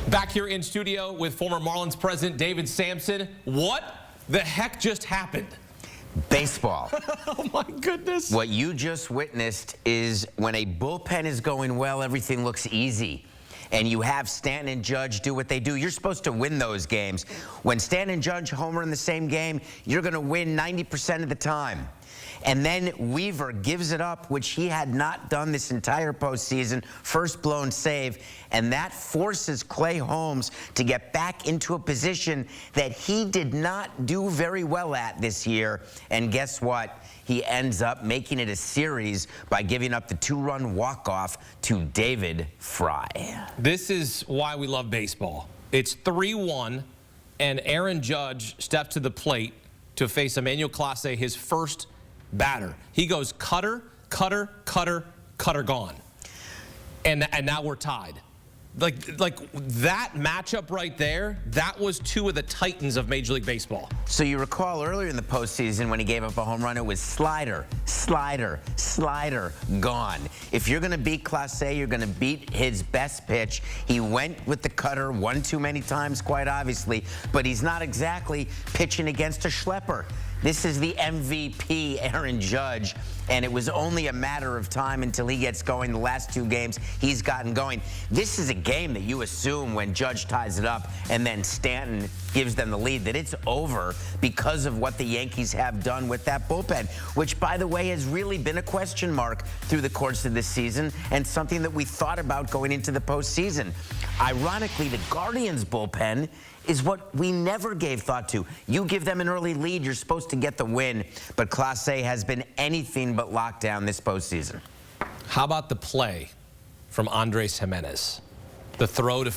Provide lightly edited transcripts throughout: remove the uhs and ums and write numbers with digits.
Back here in studio with former Marlins president David Samson. What the heck just happened? Baseball. Oh my goodness. What you just witnessed is when a bullpen is going well, everything looks easy. And you have Stanton and Judge do what they do. You're supposed to win those games. When Stanton and Judge homer in the same game, you're going to win 90% of the time. And then Weaver gives it up, which he had not done this entire postseason, first blown save, and that forces Clay Holmes to get back into a position that he did not do very well at this year. And guess what? He ends up making it a series by giving up the 2-run walk-off to David Fry. This is why we love baseball. It's 3-1, and Aaron Judge steps to the plate to face Emmanuel Clase, his first batter. He goes cutter, cutter, cutter, cutter, gone. And now we're tied. Like that matchup right there, that was two of the titans of Major League Baseball. So you recall earlier in the postseason when he gave up a home run, it was slider, slider, slider, gone. If you're going to beat Clase, you're going to beat his best pitch. He went with the cutter one too many times, quite obviously, but he's not exactly pitching against a schlepper. This is the MVP, Aaron Judge, and it was only a matter of time until he gets going. The last two games he's gotten going. This is a game that you assume when Judge ties it up and then Stanton gives them the lead, that it's over because of what the Yankees have done with that bullpen, which, by the way, has really been a question mark through the course of this season and something that we thought about going into the postseason. Ironically, the Guardians bullpen is what we never gave thought to. You give them an early lead, you're supposed to get the win, but Clase has been anything but locked down this postseason. How about the play from Andres Gimenez? The throw to...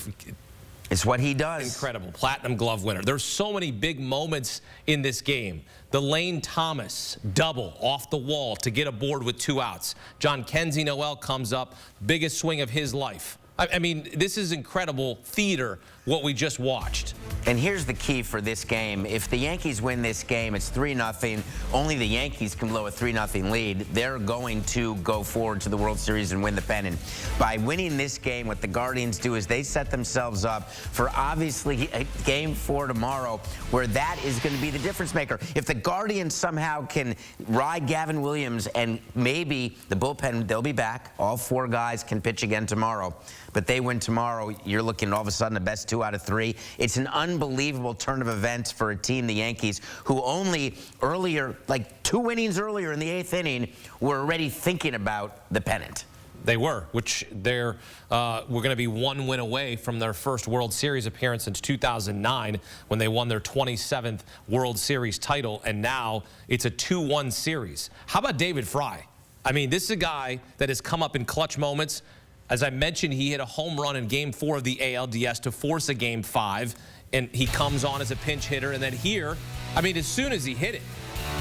It's what he does. Incredible. Platinum Glove winner. There's so many big moments in this game. The Lane Thomas double off the wall to get aboard with 2 outs. John Kenzie Noel comes up, biggest swing of his life. I mean, this is incredible theater, what we just watched. And here's the key for this game. If the Yankees win this game, it's 3-0. Only the Yankees can blow a 3-0 lead. They're going to go forward to the World Series and win the pennant. By winning this game, what the Guardians do is they set themselves up for obviously a Game 4 tomorrow, where that is going to be the difference maker. If the Guardians somehow can ride Gavin Williams and maybe the bullpen, they'll be back. All 4 guys can pitch again tomorrow. But they win tomorrow, you're looking all of a sudden the best 2 out of 3. It's an unbelievable turn of events for a team, the Yankees, who only earlier, like 2 innings earlier in the 8th inning, were already thinking about the pennant. They were, which we're going to be 1 win away from their first World Series appearance since 2009 when they won their 27th World Series title, and now it's a 2-1 series. How about David Fry? I mean, this is a guy that has come up in clutch moments. As I mentioned, he hit a home run in Game 4 of the ALDS to force a Game 5, and he comes on as a pinch hitter. And then here, I mean, as soon as he hit it,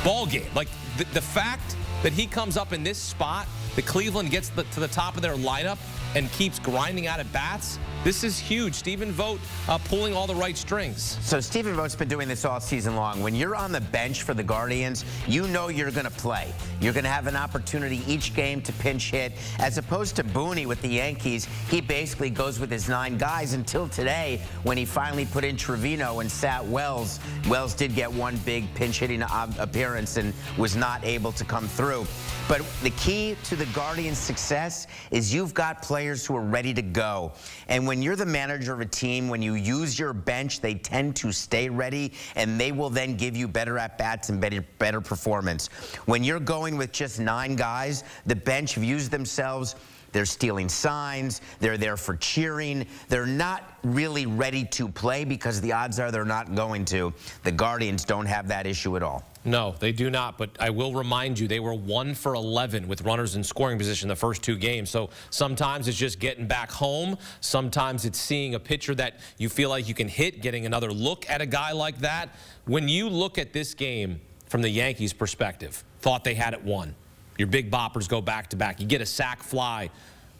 ball game. Like, the fact that he comes up in this spot, that Cleveland gets to the top of their lineup and keeps grinding out at bats, this is huge. Stephen Vogt pulling all the right strings. So Stephen Vogt's been doing this all season long. When you're on the bench for the Guardians, you know you're going to play. You're going to have an opportunity each game to pinch hit. As opposed to Booney with the Yankees, he basically goes with his 9 guys until today when he finally put in Trevino and sat Wells. Wells did get 1 big pinch hitting appearance and was not able to come through. But the key to the Guardians' success is you've got players who are ready to go. And when you're the manager of a team, when you use your bench, they tend to stay ready, and they will then give you better at-bats and better performance. When you're going with just 9 guys, the bench views themselves. They're stealing signs. They're there for cheering. They're not really ready to play because the odds are they're not going to. The Guardians don't have that issue at all. No, they do not, but I will remind you, they were 1 for 11 with runners in scoring position the first 2 games. So sometimes it's just getting back home. Sometimes it's seeing a pitcher that you feel like you can hit, getting another look at a guy like that. When you look at this game from the Yankees' perspective, thought they had it won. Your big boppers go back-to-back. You get a sac fly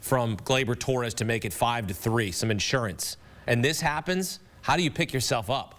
from Gleyber Torres to make it 5-3, some insurance. And this happens, how do you pick yourself up?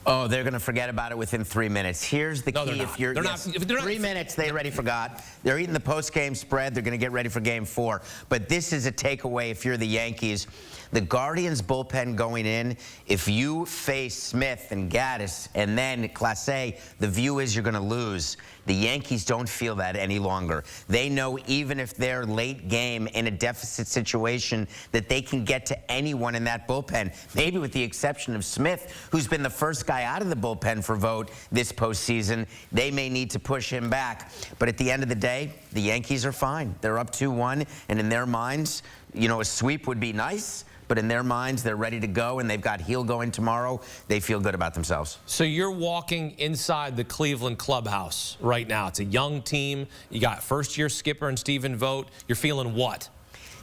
Oh, they're going to forget about it within 3 minutes. Here's the key. If you're not, 3 minutes, they already forgot. They're eating the post-game spread. They're going to get ready for Game 4. But this is a takeaway if you're the Yankees. The Guardians bullpen going in, if you face Smith and Gaddis and then Clase, the view is you're going to lose. The Yankees don't feel that any longer. They know even if they're late game in a deficit situation that they can get to anyone in that bullpen, maybe with the exception of Smith, who's been the first guy out of the bullpen for Vogt this postseason. They may need to push him back. But at the end of the day, the Yankees are fine. They're up 2-1, and in their minds, you know, a sweep would be nice. But in their minds, they're ready to go, and they've got Heel going tomorrow. They feel good about themselves. So you're walking inside the Cleveland clubhouse right now. It's a young team. You got first-year skipper and Stephen Vogt. You're feeling what?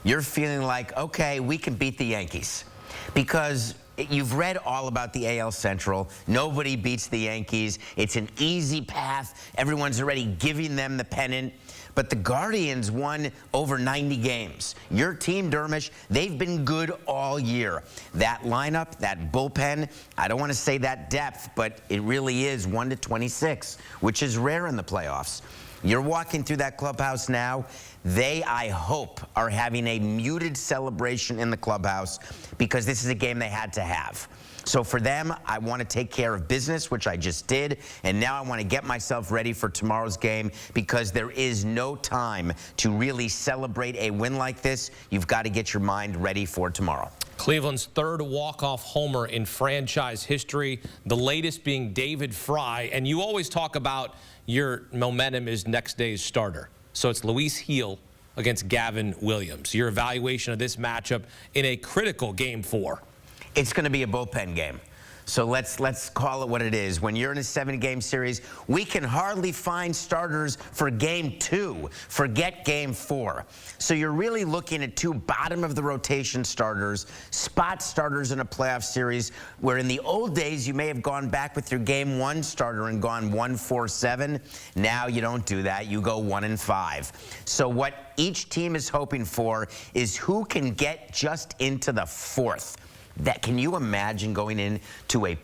You're feeling like, okay, we can beat the Yankees. Because you've read all about the AL Central. Nobody beats the Yankees. It's an easy path. Everyone's already giving them the pennant. But the Guardians won over 90 games. Your team, Dermish, they've been good all year. That lineup, that bullpen, I don't want to say that depth, but it really is 1-26, which is rare in the playoffs. You're walking through that clubhouse now. They, I hope, are having a muted celebration in the clubhouse because this is a game they had to have. So for them, I want to take care of business, which I just did, and now I want to get myself ready for tomorrow's game because there is no time to really celebrate a win like this. You've got to get your mind ready for tomorrow. Cleveland's third walk-off homer in franchise history, the latest being David Fry. And you always talk about your momentum is next day's starter. So it's Luis Heel against Gavin Williams. Your evaluation of this matchup in a critical Game 4. It's going to be a bullpen game. So let's call it what it is. When you're in a 7-game series, we can hardly find starters for Game 2. Forget Game 4. So you're really looking at two bottom-of-the-rotation starters, spot starters in a playoff series, where in the old days you may have gone back with your Game 1 starter and gone 1-4-7. Now you don't do that. You go 1-5. So what each team is hoping for is who can get just into the 4th. That, can you imagine going into a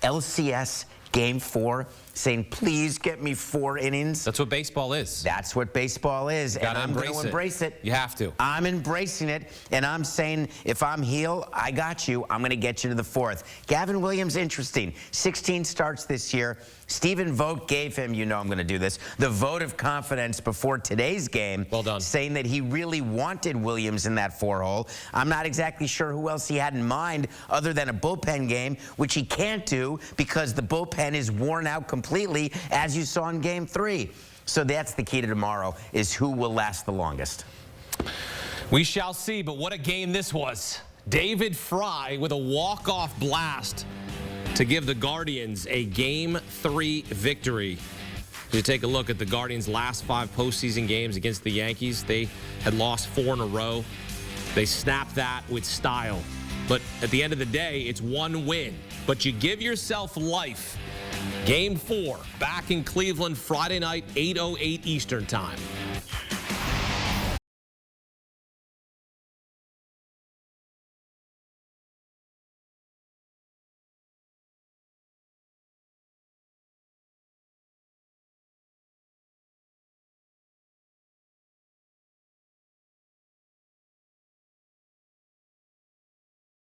LCS Game 4 saying, please get me 4 innings? That's what baseball is. That's what baseball is, and I'm going to embrace it. You have to. I'm embracing it, and I'm saying, if I'm Heel, I got you. I'm going to get you to the 4th. Gavin Williams, interesting. 16 starts this year. Stephen Vogt gave him, you know I'm going to do this, the vote of confidence before today's game. Well done. Saying that he really wanted Williams in that 4-hole. I'm not exactly sure who else he had in mind other than a bullpen game, which he can't do because the bullpen is worn out completely, as you saw in Game 3. So that's the key to tomorrow, is who will last the longest. We shall see, but what a game this was. David Fry with a walk-off blast to give the Guardians a Game 3 victory. You take a look at the Guardians' last 5 postseason games against the Yankees. They had lost 4 in a row. They snapped that with style. But at the end of the day, it's 1 win. But you give yourself life. Game 4, back in Cleveland, Friday night, 8:08 Eastern Time.